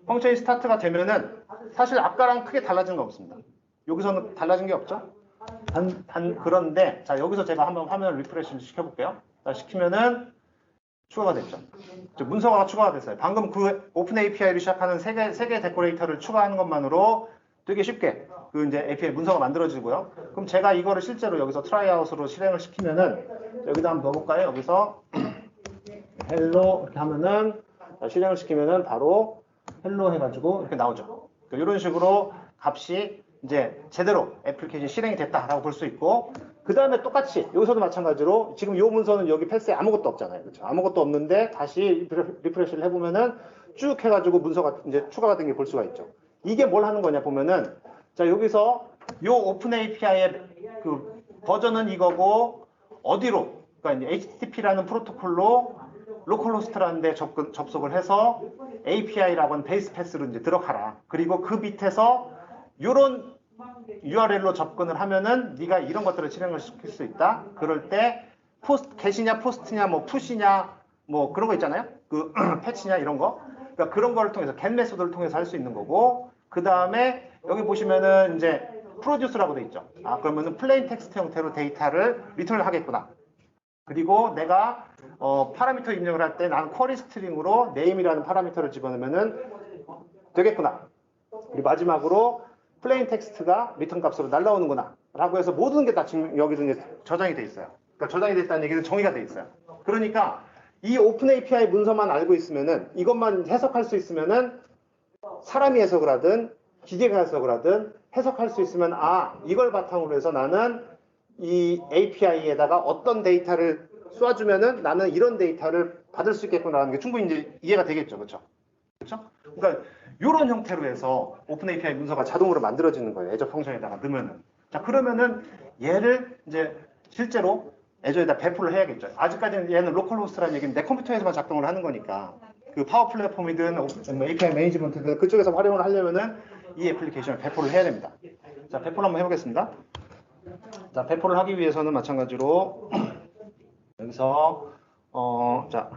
펑션이 스타트가 되면은 사실 아까랑 크게 달라진 거 없습니다. 여기서는 달라진 게 없죠? 그런데 자, 여기서 제가 한번 화면을 리프레시를 시켜볼게요. 자, 시키면은 추가가 됐죠. 문서가 추가가 됐어요. 방금 그 오픈 API를 시작하는 세 개 데코레이터를 추가하는 것만으로 되게 쉽게 그 이제 API 문서가 만들어지고요. 그럼 제가 이거를 실제로 여기서 트라이아웃으로 실행을 시키면은 여기다 한번 넣어볼까요? 여기서 헬로 이렇게 하면은 실행을 시키면은 바로 헬로 해가지고 이렇게 나오죠. 이런 식으로 값이 이제 제대로 애플리케이션이 실행이 됐다라고 볼 수 있고, 그 다음에 똑같이 여기서도 마찬가지로 지금 이 문서는 여기 패스에 아무것도 없잖아요. 그렇죠? 아무것도 없는데 다시 리프레시를 해보면은 쭉 해가지고 문서가 이제 추가가 된 게 볼 수가 있죠. 이게 뭘 하는 거냐 보면은 자, 여기서 요 오픈 API의 그 버전은 이거고 어디로 그러니까 이제 HTTP라는 프로토콜로 로컬호스트라는 데 접속을 해서 API라고 하는 베이스 패스로 이제 들어가라. 그리고 그 밑에서 이런 URL로 접근을 하면은 네가 이런 것들을 실행을 시킬 수 있다. 그럴 때 get이냐 포스트냐 뭐 푸시냐 뭐 그런 거 있잖아요. 그 패치냐 이런 거. 그러니까 그런 거를 통해서 get 메소드를 통해서 할 수 있는 거고, 그 다음에 여기 보시면은 이제 프로듀스라고 돼 있죠. 아, 그러면은 플레인 텍스트 형태로 데이터를 리턴을 하겠구나. 그리고 내가 파라미터 입력을 할 때 나는 쿼리 스트링으로 name이라는 파라미터를 집어넣으면은 되겠구나. 그리고 마지막으로 플레인 텍스트가 리턴 값으로 날라오는구나 라고 해서 모든 게 다 지금 여기서 이제 저장이 돼 있어요. 그러니까 저장이 됐다는 얘기는 정의가 돼 있어요. 그러니까 이 오픈 API 문서만 알고 있으면은, 이것만 해석할 수 있으면은 사람이 해석을 하든 기계가 해석을 하든 해석할 수 있으면, 아, 이걸 바탕으로 해서 나는 이 API에다가 어떤 데이터를 쏴주면은 나는 이런 데이터를 받을 수 있겠구나라는 게 충분히 이제 이해가 되겠죠. 그렇죠? 그렇죠? 그러니까 이런 형태로 해서 오픈 API 문서가 자동으로 만들어지는 거예요. 애저 펑션에다가 넣으면은. 자, 그러면은 얘를 이제 실제로 애저에다 배포를 해야겠죠. 아직까지는 얘는 로컬 호스트라는 얘기는 내 컴퓨터에서만 작동을 하는 거니까, 그 파워 플랫폼이든 API 매니지먼트든 그쪽에서 활용을 하려면은 이 애플리케이션을 배포를 해야 됩니다. 자, 배포를 한번 해보겠습니다. 자, 배포를 하기 위해서는 마찬가지로 여기서 자,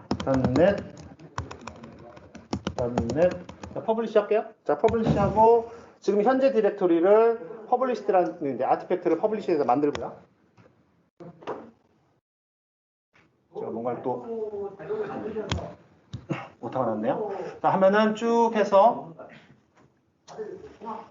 자, 퍼블리시 할게요. 자, 퍼블리시 하고 지금 현재 디렉토리를 퍼블리시드라는 이제 아티팩트를 퍼블리시에서 만들고요. 제가 뭔가를 또 오타가 났네요. 자, 하면은 쭉 해서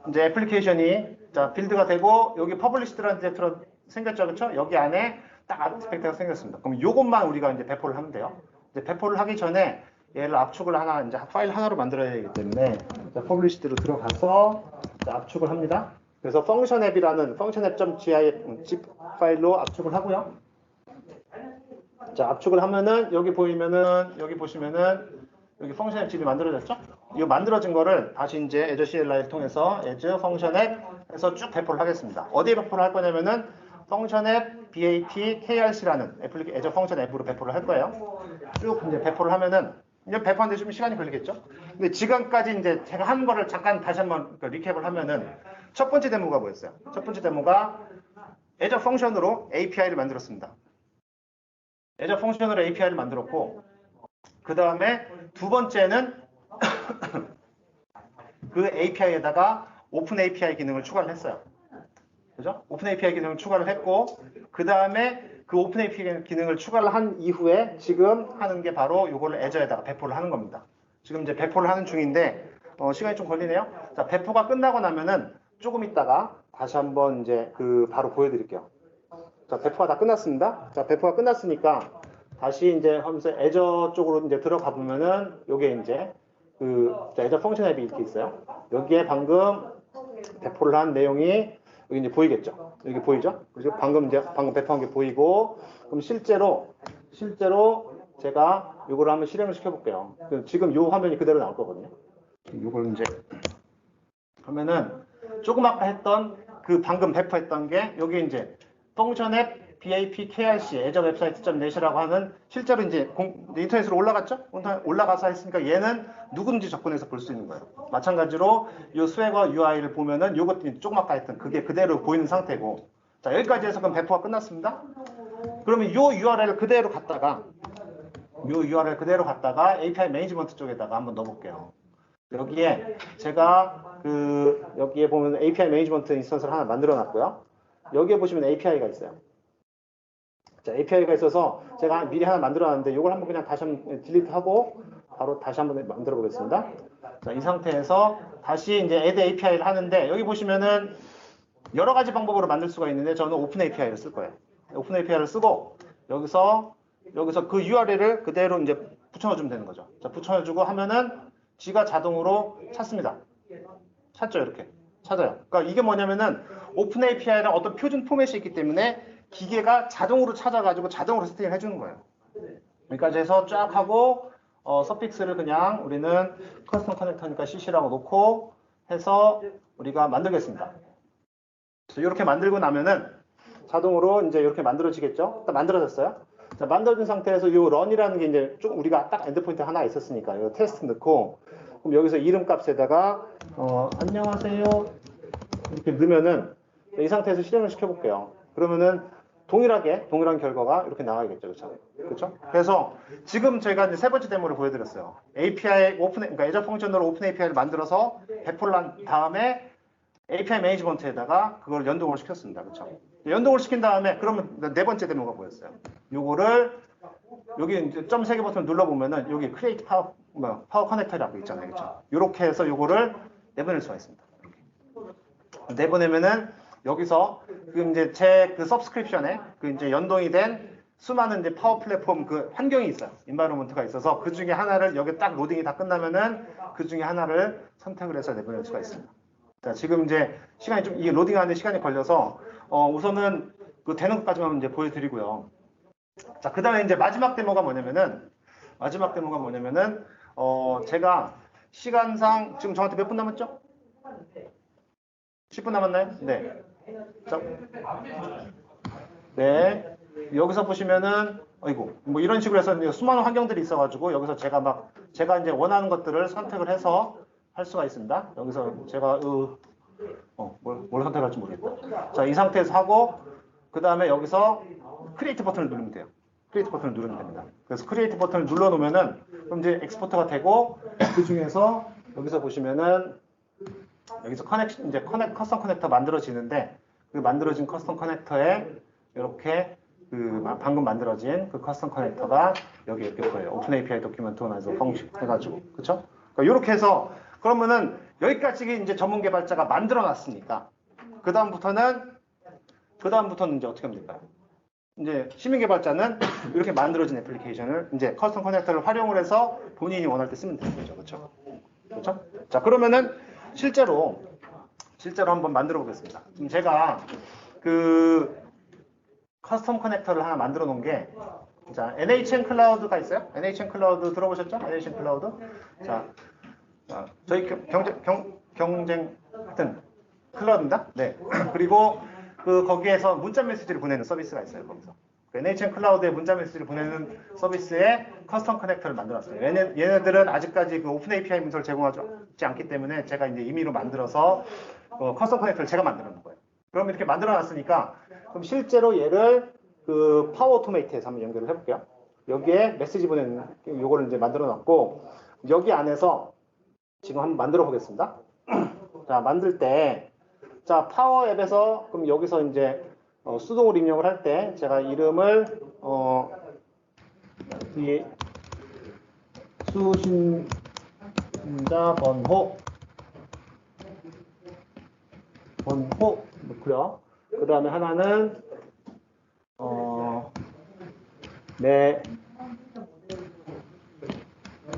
이제 애플리케이션이 자 빌드가 되고, 여기 퍼블리시드라는 디렉토리가 생겼죠, 그렇죠? 여기 안에 딱 아티팩트가 생겼습니다. 그럼 이것만 우리가 이제 배포를 하면 돼요. 이제 배포를 하기 전에 얘를 압축을 하나, 이제 파일 하나로 만들어야 되기 때문에 자, 퍼블리시드로 들어가서 자, 압축을 합니다. 그래서 펑션 앱이라는 펑션 앱.gif zip 파일로 압축을 하고요. 자, 압축을 하면은 여기 보이면은 여기 보시면은 여기 펑션 앱 집이 만들어졌죠? 이 만들어진 거를 다시 이제 애저 CLI를 통해서 애저 펑션 앱에서 쭉 배포를 하겠습니다. 어디에 배포를 할 거냐면은 펑션 앱 BAT KRC라는 애저 펑션 앱으로 배포를 할 거예요. 쭉 이제 배포를 하면은 이제 배포하는데 좀 시간이 걸리겠죠? 근데 지금까지 이제 제가 한 거를 잠깐 다시 한번 리캡을 하면은 첫 번째 데모가 뭐였어요? 첫 번째 데모가 애저 펑션으로 API를 만들었습니다. 애저 펑션으로 API를 만들었고, 그 다음에 두 번째는 그 API에다가 오픈 API 기능을 추가를 했어요. 그죠? 오픈 API 기능을 추가를 했고, 그 다음에 그 오픈 API 기능을 추가를 한 이후에 지금 하는 게 바로 이걸 애저에다가 배포를 하는 겁니다. 지금 이제 배포를 하는 중인데 시간이 좀 걸리네요. 자, 배포가 끝나고 나면은 조금 있다가 다시 한번 이제 바로 보여드릴게요. 자, 배포가 다 끝났습니다. 자, 배포가 끝났으니까 다시 이제 하면서 애저 쪽으로 이제 들어가 보면은 요게 이제 애저 펑션 앱이 이렇게 있어요. 여기에 방금 배포를 한 내용이 여기 이제 보이겠죠? 여기 보이죠? 그리고 방금 배포한 게 보이고, 그럼 실제로 제가 요거를 한번 실행을 시켜볼게요. 지금 요 화면이 그대로 나올 거거든요. 요걸 이제 그러면은 조금 아까 했던 그 방금 배포했던 게 여기 이제 펑션 앱 BAP KRC 애저 웹사이트.net이라고 하는, 실제로 이제 인터넷으로 올라갔죠? 올라가서 했으니까 얘는 누구든지 접근해서 볼 수 있는 거예요. 마찬가지로 이 스웨거 UI를 보면은 요것도 조금 아까 했던 그게 그대로 보이는 상태고. 자, 여기까지 해서 그럼 배포가 끝났습니다. 그러면 요 URL을 그대로 갖다가 API 매니지먼트 쪽에다가 한번 넣어볼게요. 여기에 제가 여기에 보면 API 매니지먼트 인스턴스를 하나 만들어 놨고요. 여기에 보시면 API가 있어요. 자, API가 있어서 제가 미리 하나 만들어 놨는데 이걸 한번 그냥 다시 한번 딜리트하고 바로 다시 한번 만들어 보겠습니다. 자, 이 상태에서 다시 이제 add API를 하는데, 여기 보시면은 여러 가지 방법으로 만들 수가 있는데 저는 오픈 API를 쓸 거예요. 오픈 API를 쓰고 여기서 그 URL을 그대로 이제 붙여넣어주면 되는 거죠. 자, 붙여넣어주고 하면은 지가 자동으로 찾습니다. 찾죠, 이렇게. 찾아요. 그러니까 이게 뭐냐면은 오픈 API랑 어떤 표준 포맷이 있기 때문에 기계가 자동으로 찾아가지고 자동으로 세팅을 해주는 거예요. 여기까지 해서 쫙 하고 서픽스를 그냥 우리는 커스텀 커넥터니까 CC라고 놓고 해서 우리가 만들겠습니다. 이렇게 만들고 나면은 자동으로 이제 이렇게 만들어지겠죠? 일단 만들어졌어요. 자, 만들어진 상태에서 이 run이라는 게 이제 좀 우리가 딱 엔드포인트 하나 있었으니까 이 테스트 넣고 그럼 여기서 이름 값에다가 안녕하세요 이렇게 넣으면은 이 상태에서 실행을 시켜볼게요. 그러면은 동일한 결과가 이렇게 나와야겠죠, 그렇죠? 그렇죠? 그래서 지금 저희가 이제 세 번째 데모를 보여드렸어요. API 그러니까 애저 펑션으로 오픈 API를 만들어서 배포를 한 다음에 API 매니지먼트에다가 그걸 연동을 시켰습니다, 그렇죠? 연동을 시킨 다음에 그러면 네 번째 데모가 뭐였어요? 요거를 여기 이제 점 3개 버튼을 눌러보면은 여기 크리에이트 파워 커넥터라고 있잖아요, 그렇죠? 이렇게 해서 요거를 내보낼 수가 있습니다. 내보내면은 여기서 그 이제 제 그 서브스크립션에 그 이제 연동이 된 수많은 이제 파워 플랫폼 그 환경이 있어요. 인바이러먼트가 있어서 그 중에 하나를 여기 딱 로딩이 다 끝나면은 그 중에 하나를 선택을 해서 내보낼 수가 있습니다. 자, 지금 이제 시간이 좀 이게 로딩하는데 시간이 걸려서 우선은 그 되는 것까지만 이제 보여드리고요. 자, 그다음에 이제 마지막 데모가 뭐냐면은 제가 시간상 지금 저한테 몇 분 남았죠? 10분 남았나요? 네. 자, 네. 여기서 보시면은, 아이고, 뭐 이런 식으로 해서 이제 수많은 환경들이 있어가지고, 여기서 제가 이제 원하는 것들을 선택을 해서 할 수가 있습니다. 여기서 제가, 뭘 선택할지 모르겠다. 자, 이 상태에서 하고, 그 다음에 여기서 크리에이트 버튼을 누르면 돼요. 크리에이트 버튼을 누르면 됩니다. 그래서 크리에이트 버튼을 눌러놓으면은, 그럼 이제 엑스포트가 되고, 그 중에서 여기서 보시면은, 여기서 커스텀 커넥터 만들어지는데 그 만들어진 커스텀 커넥터에 이렇게 그 방금 만들어진 그 커스텀 커넥터가 여기 이렇게 보여요. 오픈 API 도큐먼트 안에서 형식 해가지고 그렇죠? 그러니까 이렇게 해서 그러면은 여기까지 이제 전문 개발자가 만들어놨으니까 그 다음부터는 이제 어떻게 하면 될까요? 이제 시민 개발자는 이렇게 만들어진 애플리케이션을 이제 커스텀 커넥터를 활용을 해서 본인이 원할 때 쓰면 되는 거죠, 그렇죠? 그렇죠? 자, 그러면은 실제로 한번 만들어 보겠습니다. 지금 제가 그 커스텀 커넥터를 하나 만들어 놓은 게 자, NHN 클라우드가 있어요? NHN 클라우드 들어보셨죠? NHN 클라우드. 자, 저희 경쟁 하여튼 클라우드입니다. 네. 그리고 그 거기에서 문자 메시지를 보내는 서비스가 있어요. 거기서. NHN 클라우드에 문자 메시지를 보내는 서비스에 커스텀 커넥터를 만들었어요. 얘네들은 아직까지 그 오픈 API 문서를 제공하지 않기 때문에 제가 이제 임의로 만들어서 커스텀 커넥터를 제가 만들어 놓은 거예요. 그럼 이렇게 만들어 놨으니까 그럼 실제로 얘를 그 파워 오토메이트에서 한번 연결을 해볼게요. 여기에 메시지 보내는 요거를 이제 만들어 놨고 여기 안에서 지금 한번 만들어 보겠습니다. 자, 만들 때 자, 파워 앱에서 그럼 여기서 이제 수동으로 입력을 할 때 제가 이름을 이 수신자 번호 넣고요. 그 다음에 하나는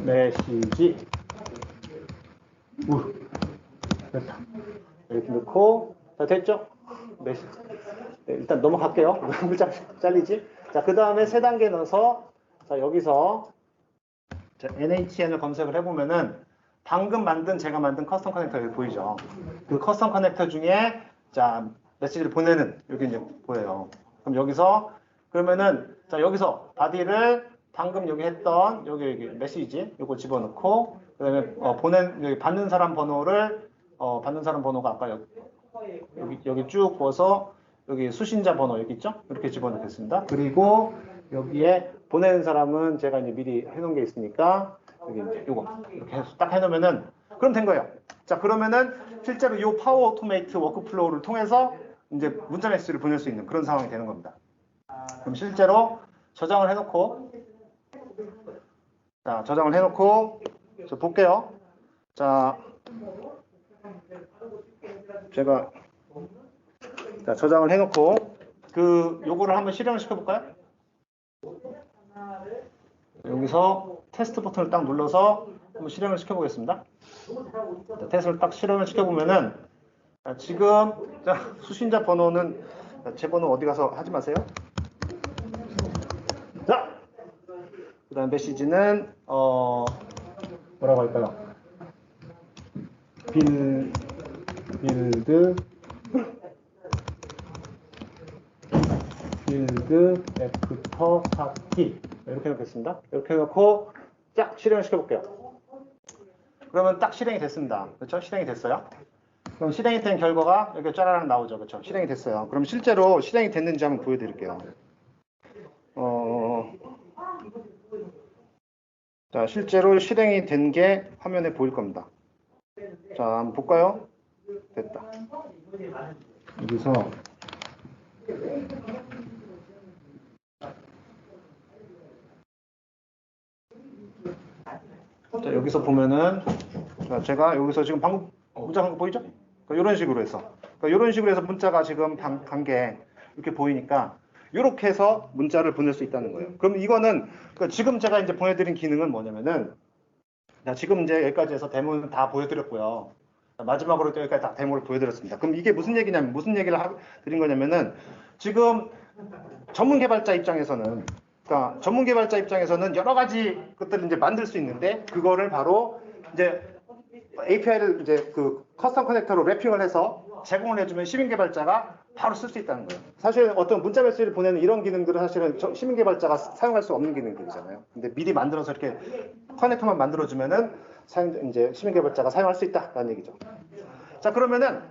메시지 됐다. 이렇게 넣고 자, 됐죠? 메시지. 네, 일단 넘어갈게요. 글자 잘리지? 자, 그 다음에 세 단계 넣어서 자, 여기서 자, NHN을 검색을 해보면은 방금 제가 만든 커스텀 커넥터 여기 보이죠? 그 커스텀 커넥터 중에 자, 메시지를 보내는 여기 이제 보여요. 그럼 여기서 그러면은 자, 여기서 바디를 방금 여기 했던 여기 메시지 요거 집어넣고 그다음에 여기 받는 사람 번호를 받는 사람 번호가 아까 여기 쭉 부어서 여기 수신자 번호 여기 있죠? 이렇게 집어넣겠습니다. 그리고 여기에 보내는 사람은 제가 이제 미리 해놓은 게 있으니까 여기 이제 요거 이렇게 해서 딱 해놓으면은 그럼 된 거예요. 자, 그러면은 실제로 이 파워 오토메이트 워크플로우를 통해서 이제 문자 메시지를 보낼 수 있는 그런 상황이 되는 겁니다. 그럼 실제로 저장을 해놓고 자, 저장을 해놓고 저 볼게요. 자, 제가 자, 저장을 해놓고 요거를 한번 실행을 시켜볼까요? 여기서 테스트 버튼을 딱 눌러서 한번 실행을 시켜보겠습니다. 자, 테스트를 딱 실행을 시켜보면은 자, 지금 자, 수신자 번호는 제 번호 어디 가서 하지 마세요. 자, 그 다음 메시지는 뭐라고 할까요? 빌드 빌드 애프터 파티 이렇게 놓겠습니다. 이렇게 놓고 쫙 실행을 시켜볼게요. 그러면 딱 실행이 됐습니다. 그렇죠? 실행이 됐어요. 그럼 실행이 된 결과가 이렇게 짜라랑 나오죠. 그렇죠? 실행이 됐어요. 그럼 실제로 실행이 됐는지 한번 보여드릴게요. 자, 실제로 실행이 된 게 화면에 보일 겁니다. 자, 한번 볼까요? 됐다. 여기서 자, 여기서 보면은 자, 제가 여기서 지금 방금 문자 간 거 보이죠? 그러니까 이런 식으로 해서 이런 식으로 해서 문자가 지금 간 게 이렇게 보이니까 이렇게 해서 문자를 보낼 수 있다는 거예요. 그럼 이거는 그러니까 지금 제가 이제 보내드린 기능은 뭐냐면은 자, 지금 이제 여기까지 해서 데모는 다 보여드렸고요. 자, 마지막으로 또 여기까지 다 데모를 보여드렸습니다. 그럼 이게 무슨 얘기냐면 무슨 얘기를 드린 거냐면은 지금 전문 개발자 입장에서는 그러니까 전문 개발자 입장에서는 여러 가지 것들을 이제 만들 수 있는데 그거를 바로 이제 API를 이제 그 커스텀 커넥터로 랩핑을 해서 제공을 해주면 시민 개발자가 바로 쓸 수 있다는 거예요. 사실 어떤 문자 메시지를 보내는 이런 기능들은 사실은 시민 개발자가 사용할 수 없는 기능들이잖아요. 근데 미리 만들어서 이렇게 커넥터만 만들어주면은 이제 시민 개발자가 사용할 수 있다라는 얘기죠. 자, 그러면은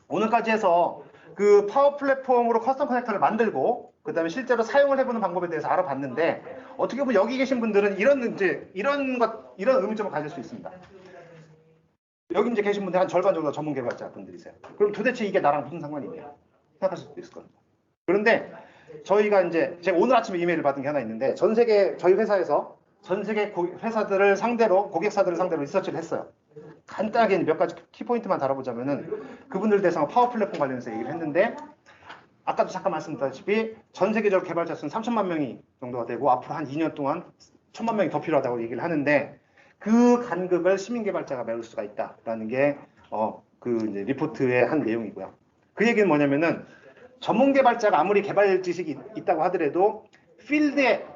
오늘까지 해서 그 파워 플랫폼으로 커스텀 커넥터를 만들고 그다음에 실제로 사용을 해보는 방법에 대해서 알아봤는데 어떻게 보면 여기 계신 분들은 이런 의문점을 가질 수 있습니다. 여기 이제 계신 분들 한 절반 정도 전문 개발자 분들이세요. 그럼 도대체 이게 나랑 무슨 상관이 있냐 생각하실 수도 있을 겁니다. 그런데 저희가 이제 제가 오늘 아침에 이메일을 받은 게 하나 있는데 전 세계 저희 회사에서 전 세계 회사들을 상대로 고객사들을 상대로 리서치를 했어요. 간단하게 몇 가지 키포인트만 다뤄보자면은 그분들 대상 파워 플랫폼 관련해서 얘기를 했는데 아까도 잠깐 말씀드렸다시피 전 세계적으로 개발자 수는 3천만 명이 정도가 되고 앞으로 한 2년 동안 1천만 명이 더 필요하다고 얘기를 하는데 그 간극을 시민 개발자가 메울 수가 있다라는 게 그 이제 리포트의 한 내용이고요. 그 얘기는 뭐냐면은 전문 개발자가 아무리 개발 지식이 있다고 하더라도 필드에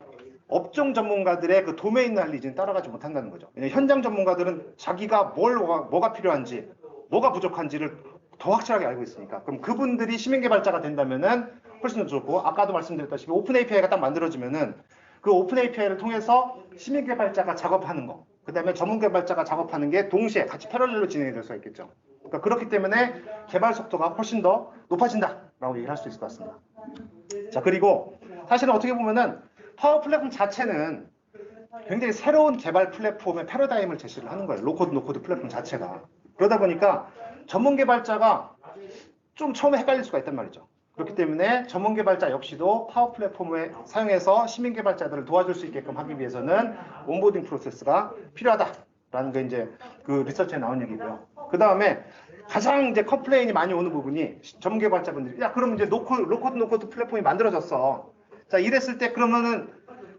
업종 전문가들의 그 도메인 난리지는 따라가지 못한다는 거죠. 왜냐하면 현장 전문가들은 자기가 뭐가 필요한지, 뭐가 부족한지를 더 확실하게 알고 있으니까. 그럼 그분들이 시민 개발자가 된다면은 훨씬 더 좋고, 아까도 말씀드렸다시피 오픈 API가 딱 만들어지면은 그 오픈 API를 통해서 시민 개발자가 작업하는 거, 그 다음에 전문 개발자가 작업하는 게 동시에 같이 패러렐로 진행이 될 수가 있겠죠. 그러니까 그렇기 때문에 개발 속도가 훨씬 더 높아진다라고 얘기를 할 수 있을 것 같습니다. 자, 그리고 사실은 어떻게 보면은 파워 플랫폼 자체는 굉장히 새로운 개발 플랫폼의 패러다임을 제시를 하는 거예요. 로코드, 노코드 플랫폼 자체가. 그러다 보니까 전문 개발자가 좀 처음에 헷갈릴 수가 있단 말이죠. 그렇기 때문에 전문 개발자 역시도 파워 플랫폼을 사용해서 시민 개발자들을 도와줄 수 있게끔 하기 위해서는 온보딩 프로세스가 필요하다라는 게 이제 그 리서치에 나온 얘기고요. 그 다음에 가장 이제 컴플레인이 많이 오는 부분이 전문 개발자분들이 야, 그럼 이제 로코드, 노코드 플랫폼이 만들어졌어. 자, 이랬을 때 그러면은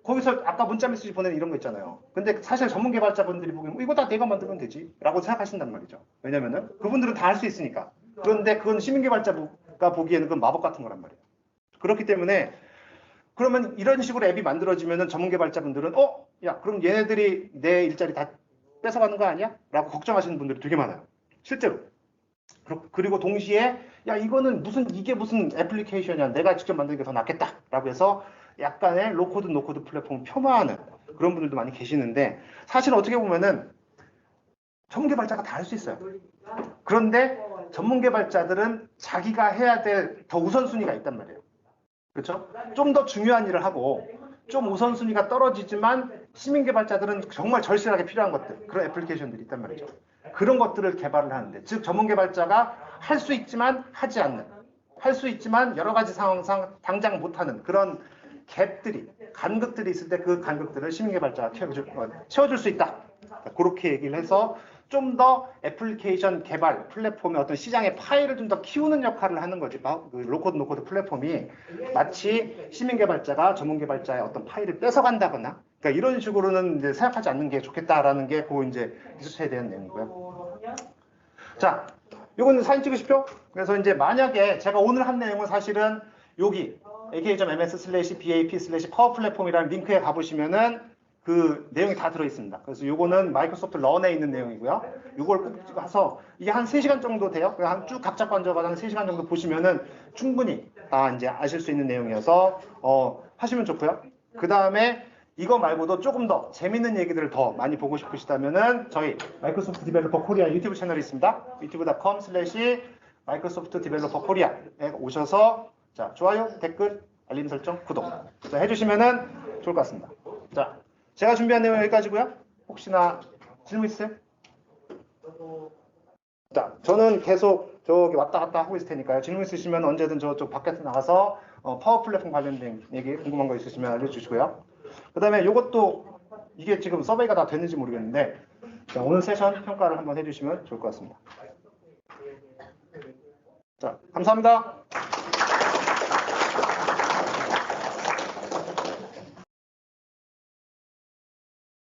거기서 아까 문자 메시지 보내는 이런 거 있잖아요. 근데 사실 전문 개발자분들이 보기엔 이거 다 내가 만들면 되지 라고 생각하신단 말이죠. 왜냐면은 그분들은 다 할 수 있으니까. 그런데 그건 시민 개발자가 보기에는 그건 마법 같은 거란 말이에요. 그렇기 때문에 그러면 이런 식으로 앱이 만들어지면은 전문 개발자분들은 야, 그럼 얘네들이 내 일자리 다 뺏어가는 거 아니야? 라고 걱정하시는 분들이 되게 많아요. 실제로. 그리고 동시에 야, 이게 무슨 애플리케이션이야. 내가 직접 만드는 게 더 낫겠다 라고 해서 약간의 로코드, 노코드 플랫폼을 폄하하는 그런 분들도 많이 계시는데 사실 어떻게 보면은 전문 개발자가 다 할 수 있어요. 그런데 전문 개발자들은 자기가 해야 될 더 우선순위가 있단 말이에요. 그렇죠? 좀 더 중요한 일을 하고 좀 우선순위가 떨어지지만 시민 개발자들은 정말 절실하게 필요한 것들, 그런 애플리케이션들이 있단 말이죠. 그런 것들을 개발을 하는데, 즉 전문 개발자가 할 수 있지만 하지 않는, 할 수 있지만 여러 가지 상황상 당장 못하는 그런 갭들이, 간극들이 있을 때 그 간극들을 시민 개발자가 채워줄 수 있다. 그렇게 얘기를 해서 좀 더 애플리케이션 개발 플랫폼의 어떤 시장의 파일을 좀 더 키우는 역할을 하는 거지. 그 로코드, 노코드 플랫폼이 마치 시민 개발자가 전문 개발자의 어떤 파일을 뺏어간다거나, 그러니까 이런 식으로는 이제 생각하지 않는 게 좋겠다라는 게 그 이제 리서치에 대한 내용이고요. 자, 요거는 사진 찍으십시오. 그래서 이제 만약에 제가 오늘 한 내용은 사실은 여기 aka.ms/bap/파워 플랫폼이라는 링크에 가보시면은 그 내용이 다 들어있습니다. 그래서 요거는 마이크로소프트 런에 있는 내용이고요. 요걸 꼭 가서 이게 한 3시간 정도 돼요. 쭉 각자 건져가지고 한 3시간 정도 보시면은 충분히 다 이제 아실 수 있는 내용이어서 하시면 좋고요. 그 다음에 이거 말고도 조금 더 재밌는 얘기들을 더 많이 보고 싶으시다면은 저희 마이크로소프트 디벨로퍼 코리아 유튜브 채널이 있습니다. youtube.com/마이크로소프트 디벨로퍼 코리아에 오셔서 자, 좋아요, 댓글, 알림 설정, 구독 자, 해주시면은 좋을 것 같습니다. 자, 제가 준비한 내용 여기까지고요. 혹시나 질문 있으세요? 자, 저는 계속 저기 왔다 갔다 하고 있을 테니까요. 질문 있으시면 언제든 저쪽 밖에 나가서 파워 플랫폼 관련된 얘기 궁금한 거 있으시면 알려주시고요. 그 다음에 이것도 이게 지금 서베이가 다 됐는지 모르겠는데 자, 오늘 세션 평가를 한번 해주시면 좋을 것 같습니다. 자, 감사합니다.